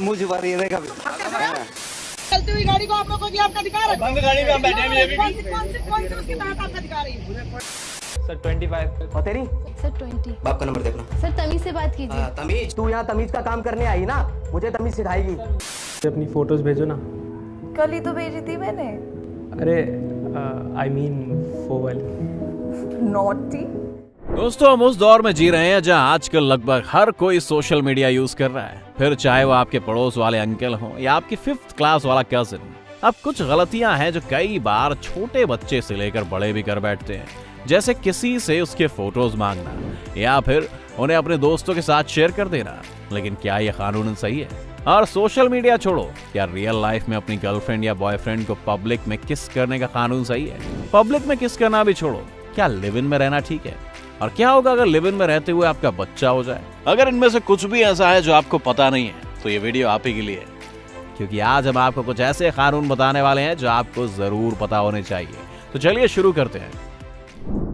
मुझे बारी है देखा चलती हुई गाड़ी को आप लोगों को आपका अधिकार है। बंद गाड़ी में हम बैठे हैं कौन से उसके तहत आपका अधिकार है? सर 25 और तेरी सर 20। बाप का नंबर देखना। सर तमीज से बात कीजिए। तमीज तू यहाँ तमीज का काम करने आई ना, मुझे तमीज सिखाएगी। अपनी फोटोज भेजो ना। कल ही तो भेजी थी मैंने। अरे आई मीन फोवल। नॉटी। दोस्तों, हम उस दौर में जी रहे हैं जहां आजकल लगभग हर कोई सोशल मीडिया यूज कर रहा है, फिर चाहे वो आपके पड़ोस वाले अंकल हों या आपकी 5th क्लास वाला कजिन। अब कुछ गलतियां हैं जो कई बार छोटे बच्चे से लेकर बड़े भी कर बैठते हैं, जैसे किसी से उसके फोटोज मांगना या फिर उन्हें अपने दोस्तों के साथ शेयर कर देना। लेकिन क्या यह कानूनन सही है? और सोशल मीडिया छोड़ो, क्या रियल लाइफ में अपनी गर्लफ्रेंड या बॉयफ्रेंड को पब्लिक में किस करने का कानून सही है? पब्लिक में किस करना भी छोड़ो, क्या लिव इन में रहना ठीक है? और क्या होगा अगर लिव इन में रहते हुए आपका बच्चा हो जाए? अगर इनमें से कुछ भी ऐसा है जो आपको पता नहीं है, तो ये वीडियो आप ही के लिए है, क्योंकि आज हम आपको कुछ ऐसे कानून बताने वाले हैं जो आपको जरूर पता होने चाहिए। तो चलिए शुरू करते हैं।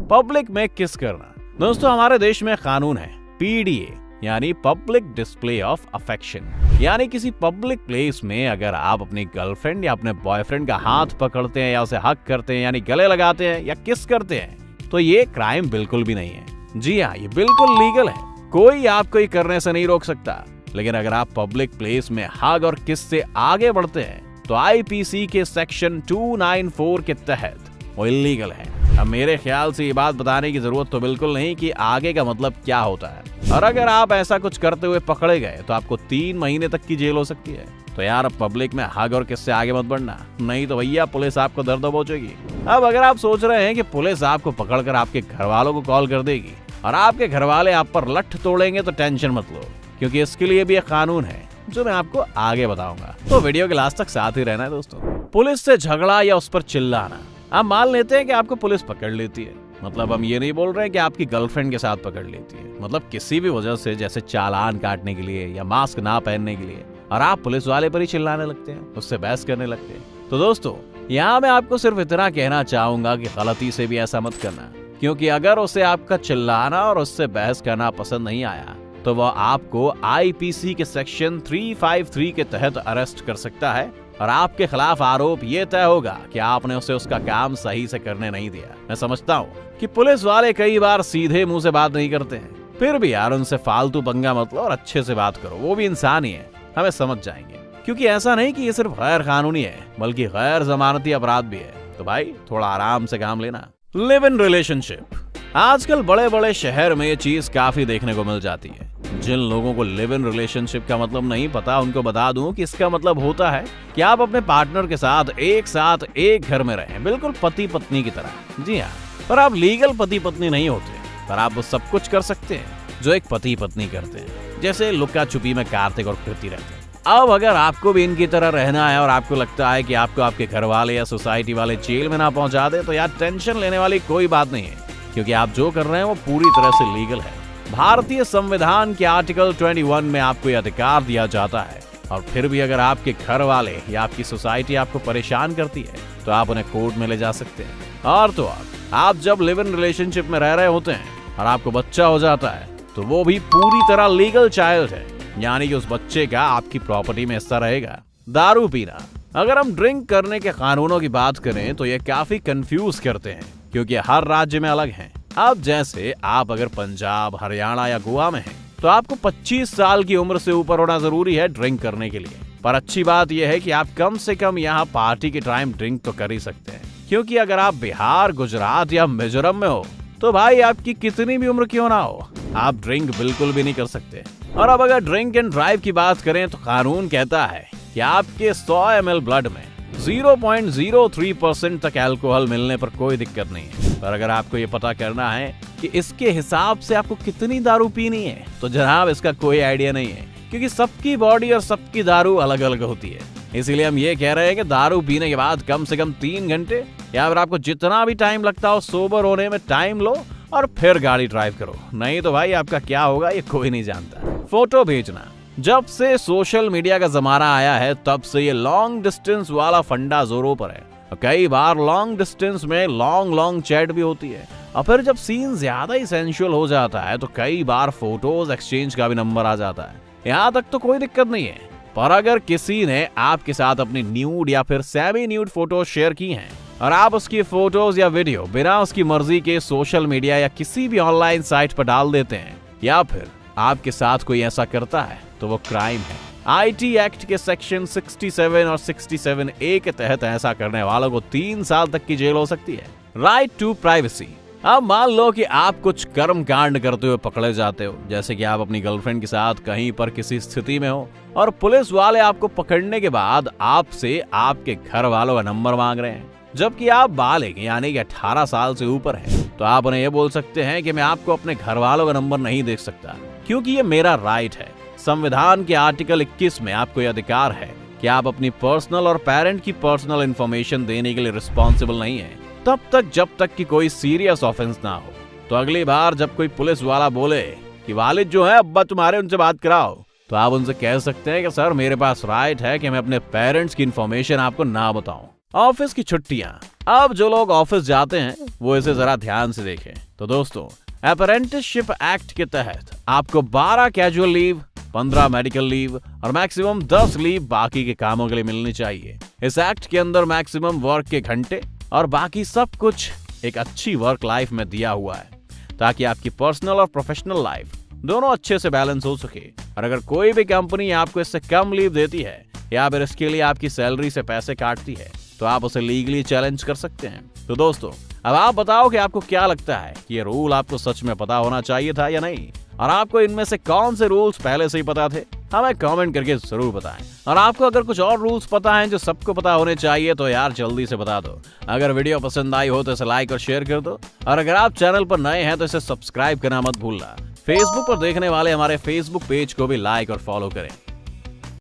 पब्लिक में किस करना। दोस्तों, हमारे देश में कानून है PDA, यानी पब्लिक डिस्प्ले ऑफ अफेक्शन। यानी किसी पब्लिक प्लेस में अगर आप अपनी गर्लफ्रेंड या अपने बॉयफ्रेंड का हाथ पकड़ते हैं या उसे हक करते हैं, यानी गले लगाते हैं या किस करते हैं, तो ये क्राइम बिल्कुल भी नहीं है। जी हाँ, ये बिल्कुल लीगल है, कोई आपको ये करने से नहीं रोक सकता। लेकिन अगर आप पब्लिक प्लेस में हग और किस से आगे बढ़ते हैं, तो IPC के सेक्शन 294 के तहत वो इलीगल है। अब मेरे ख्याल से ये बात बताने की जरूरत तो बिल्कुल नहीं कि आगे का मतलब क्या होता है। और अगर आप ऐसा कुछ करते हुए पकड़े गए तो आपको 3 महीने तक की जेल हो सकती है। तो यार, अब पब्लिक में हग और किससे आगे मत बढ़ना, नहीं तो भैया पुलिस आपको दर्द पहुंचेगी। अब अगर आप सोच रहे हैं कि पुलिस आपको पकड़कर आपके घर वालों को कॉल कर देगी और आपके घर वाले आप पर लठ तोड़ेंगे, तो टेंशन मत लो, क्योंकि इसके लिए भी एक कानून है जो मैं आपको आगे बताऊंगा। तो वीडियो के लास्ट तक साथ ही रहना है दोस्तों। पुलिस से झगड़ा या उस पर चिल्लाना। आप मान लेते हैं कि आपको पुलिस पकड़ लेती है, मतलब हम ये नहीं बोल रहे हैं कि आपकी गर्लफ्रेंड के साथ पकड़ लेती है, मतलब किसी भी वजह से, जैसे चालान काटने के लिए या मास्क ना पहनने के लिए, और आप पुलिस वाले पर ही चिल्लाने लगते हैं, उससे बहस करने लगते हैं। तो दोस्तों, यहाँ मैं आपको सिर्फ इतना कहना चाहूंगा कि गलती से भी ऐसा मत करना, क्योंकि अगर उसे आपका चिल्लाना और उससे बहस करना पसंद नहीं आया, तो वह आपको IPC के सेक्शन 353 के तहत अरेस्ट कर सकता है और आपके खिलाफ आरोप ये तय होगा कि आपने उसे उसका काम सही से करने नहीं दिया। मैं समझता हूँ कि पुलिस वाले कई बार सीधे मुंह से बात नहीं करते हैं, फिर भी यार उनसे फालतू पंगा मत लो और अच्छे से बात करो, वो भी इंसान ही है, हमें समझ जाएंगे। क्योंकि ऐसा नहीं कि ये सिर्फ गैर कानूनी है, बल्कि गैर जमानती अपराध भी है। तो भाई, थोड़ा आराम से काम लेना। Live in relationship. आजकल बड़े बड़े शहर में ये चीज काफी देखने को मिल जाती है। जिन लोगों को लिव इन रिलेशनशिप का मतलब नहीं पता, उनको बता दूं कि इसका मतलब होता है कि आप अपने पार्टनर के साथ एक घर में रहें, बिल्कुल पति पत्नी की तरह। जी हाँ, पर आप लीगल पति पत्नी नहीं होते, पर आप वो सब कुछ कर सकते हैं जो एक पति पत्नी करते हैं, जैसे लुक्का छुपी में कार्तिक और कृति रहते हैं। अब अगर आपको भी इनकी तरह रहना है और आपको लगता है कि आपको आपके घर वाले या सोसाइटी वाले जेल में ना पहुंचा दे, तो यार टेंशन लेने वाली कोई बात नहीं है, क्योंकि आप जो कर रहे हैं वो पूरी तरह से लीगल है। भारतीय संविधान के आर्टिकल 21 में आपको यह अधिकार दिया जाता है। और फिर भी अगर आपके घर वाले या आपकी सोसाइटी आपको परेशान करती है, तो आप उन्हें कोर्ट में ले जा सकते हैं। और तो आप जब लिव इन रिलेशनशिप में रह रहे होते हैं और आपको बच्चा हो जाता है, तो वो भी पूरी तरह लीगल चाइल्ड है, यानी कि उस बच्चे का आपकी प्रॉपर्टी में हिस्सा रहेगा। दारू पीना। अगर हम ड्रिंक करने के कानूनों की बात करें तो ये काफी कंफ्यूज करते हैं, क्योंकि हर राज्य में अलग हैं। अब जैसे आप अगर पंजाब, हरियाणा या गोवा में हैं, तो आपको 25 साल की उम्र से ऊपर होना जरूरी है ड्रिंक करने के लिए। पर अच्छी बात यह है कि आप कम से कम यहाँ पार्टी के टाइम ड्रिंक तो कर ही सकते हैं, क्योंकि अगर आप बिहार, गुजरात या मिजोरम में हो, तो भाई आपकी कितनी भी उम्र क्यों ना हो, आप ड्रिंक बिल्कुल भी नहीं कर सकते। और अब अगर ड्रिंक एंड ड्राइव की बात करें, तो कानून कहता है कि आपके 100 ml ब्लड में 0.03% तक अल्कोहल मिलने पर कोई दिक्कत नहीं है। पर अगर आपको ये पता करना है कि इसके हिसाब से आपको कितनी दारू पीनी है, तो जनाब इसका कोई आइडिया नहीं है, क्योंकि सबकी बॉडी और सबकी दारू अलग अलग होती है। इसीलिए हम ये कह रहे हैं कि दारू पीने के बाद कम से कम 3 घंटे या फिर आपको जितना भी टाइम लगता हो सोबर होने में टाइम लो और फिर गाड़ी ड्राइव करो, नहीं तो भाई आपका क्या होगा ये कोई नहीं जानता। फोटो भेजना। जब से सोशल मीडिया का जमाना आया है, तब से ये लॉन्ग डिस्टेंस वाला फंडा जोरों पर है। कई बार लॉन्ग डिस्टेंस में लॉन्ग चैट भी होती है, और फिर जब सीन ज्यादा ही सेंसुअल हो जाता है तो कई बार फोटोज एक्सचेंज का भी नंबर आ जाता है। यहाँ तक तो कोई दिक्कत नहीं है, पर अगर किसी ने आपके साथ अपनी न्यूड या फिर सेमी न्यूड फोटो शेयर की हैं और आप उसकी फोटोज या वीडियो बिना उसकी मर्जी के सोशल मीडिया या किसी भी ऑनलाइन साइट पर डाल देते हैं या फिर आपके साथ कोई ऐसा करता है तो वो क्राइम है। आईटी एक्ट के सेक्शन 67 और 67A के तहत ऐसा करने वालों को 3 साल तक की जेल हो सकती है। Right to privacy. अब मान लो कि आप कुछ कर्म कांड करते हुए पकड़े जाते हो, जैसे कि आप अपनी गर्लफ्रेंड के साथ कहीं पर किसी स्थिति में हो और पुलिस वाले आपको पकड़ने के बाद आपसे आपके घर वालों का नंबर मांग रहे हैं, जबकि आप बालिग यानी कि 18 साल से ऊपर हैं, तो आप उन्हें ये बोल सकते हैं कि मैं आपको अपने घर वालों का नंबर नहीं दे सकता क्योंकि ये मेरा राइट है। संविधान के आर्टिकल 21 में आपको यह अधिकार है कि आप अपनी पर्सनल और पेरेंट की पर्सनल इंफॉर्मेशन देने के लिए रिस्पॉन्सिबल नहीं है तब तक जब तक कि कोई सीरियस ऑफेंस ना हो। तो अगली बार जब कोई पुलिस वाला बोले कि वालिद जो है अब्बा तुम्हारे, उनसे बात कराओ, तो आप उनसे कह सकते हैं कि सर मेरे पास राइट है कि मैं अपने पेरेंट्स की इंफॉर्मेशन आपको ना बताऊं। ऑफिस की छुट्टियां। अब जो लोग ऑफिस जाते हैं वो इसे जरा ध्यान से देखें। तो दोस्तों, अप्रेंटिसशिप एक्ट के तहत आपको 12 कैजुअल लीव, 15 मेडिकल लीव और मैक्सिमम 10 लीव बाकी के कामों के लिए मिलनी चाहिए। इस एक्ट के अंदर मैक्सिमम वर्क के घंटे और बाकी सब कुछ एक अच्छी वर्क लाइफ में दिया हुआ है ताकि आपकी पर्सनल और प्रोफेशनल लाइफ दोनों अच्छे से बैलेंस हो सके। और अगर कोई भी कंपनी आपको इससे कम लीव देती है या फिर इसके लिए आपकी सैलरी से पैसे काटती है तो आप उसे लीगली चैलेंज कर सकते हैं। तो दोस्तों, अब आप बताओ कि आपको क्या लगता है कि ये रूल आपको सच में पता होना चाहिए था या नहीं, और आपको इनमें से कौन से रूल्स पहले से ही पता थे? हमें कमेंट करके जरूर बताएं। और आपको अगर कुछ और रूल्स पता हैं जो सबको पता होने चाहिए तो यार जल्दी से बता दो। अगर वीडियो पसंद आई हो तो इसे लाइक और शेयर कर दो, और अगर आप चैनल पर नए हैं तो इसे सब्सक्राइब करना मत भूलना। फेसबुक पर देखने वाले हमारे फेसबुक पेज को भी लाइक और फॉलो करें।